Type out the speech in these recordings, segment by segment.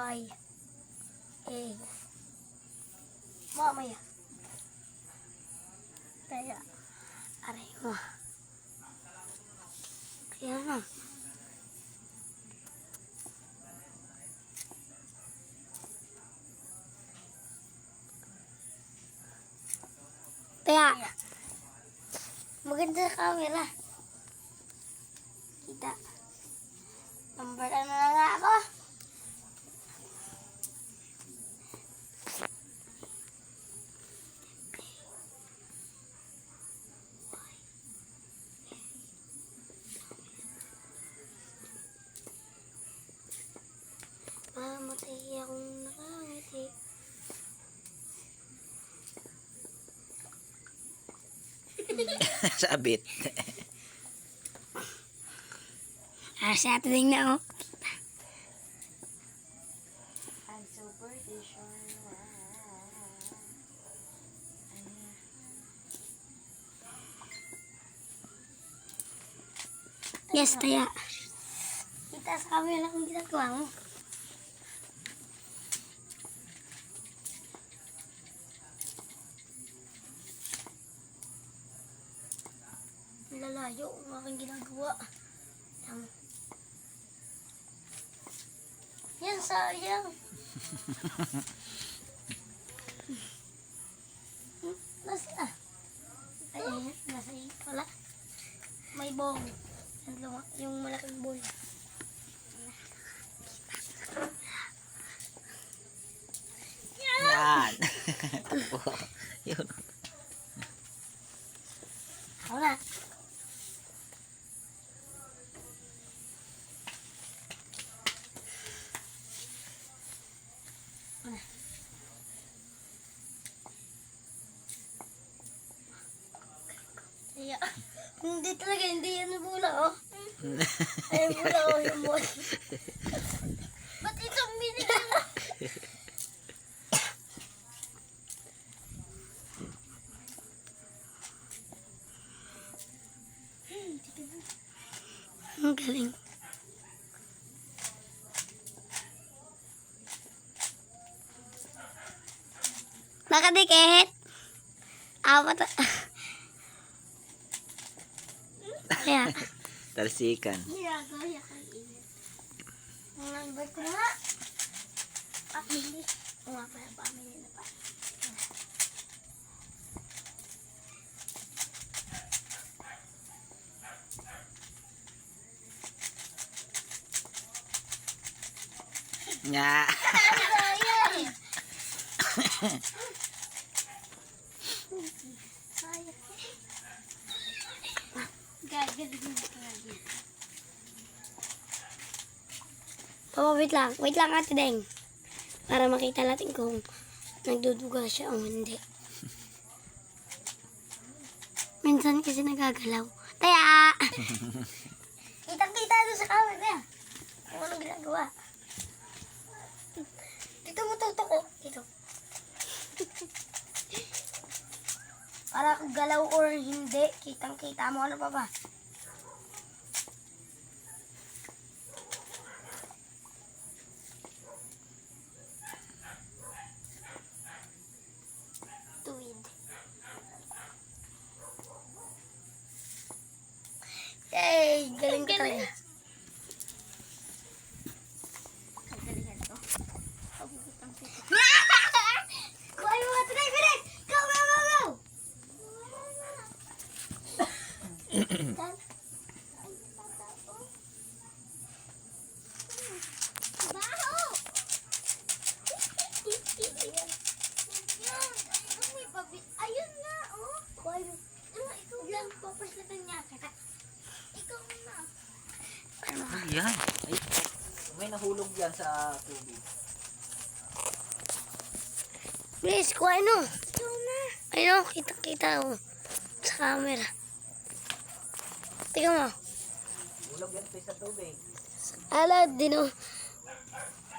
Y, A. Mamaya. Kaya, aray mo. Kaya na. Kaya, maganda sa camera. Kita. Number ano na nga ako? Mamatay akong nakangiti. Sabit. Sa atin na, oh. I'm superstition. Yes, kaya. Kita sa camera kung ginagawa mo. Lalayo ang aking ginagawa. Yan, sayang. Nasa? Ay, nasa iyo pala. May bong. Yung malaking ball. Yan. Takbo. Yun. Ako na. Kaya, hindi talaga, hindi yan bula, oh. Ay, bula, oh, yung ball. Ba't itong binigyan mo? Ang galing. Nakadikit. Apat. Kaya. Talsikan. Ginagaya ko init. Ang number ko nga. Pamili. O nga pala, pamili na pa. Nga. Gagaling na talaga. Papa, wait lang. Wait lang, Ate Deng. Para makita natin kung nagduduga siya o hindi. Minsan kasi nagagalaw. Taya! Kitang-kita doon sa camera. Kung anong ginagawa. Dito mo tutok ko. Dito. Para kung galaw or hindi, kitang-kita mo. Ano pa ba? Tuwid. Yay! Galing ko talaga. Kuha mo mga tunay, bilis! Go, go, go, go! Baho! Ayun nga, oh! Kuha mo. Ikaw lang, papaslatan niya kita. Ikaw na. Ano yan? Ay, may nahulog yan sa tubig. Bilis, kuha no. Ikaw na. Ayun, kita-kita oh. Sa camera. Tingnan mo. Hulog yan sa tubig. Ala, dino.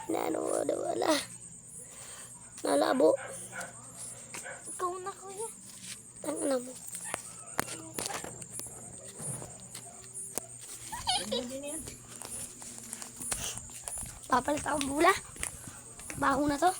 Wala. Nalabo. Ikaw na, kuya. Tangina mo. Papalit akong bula. Baho na to.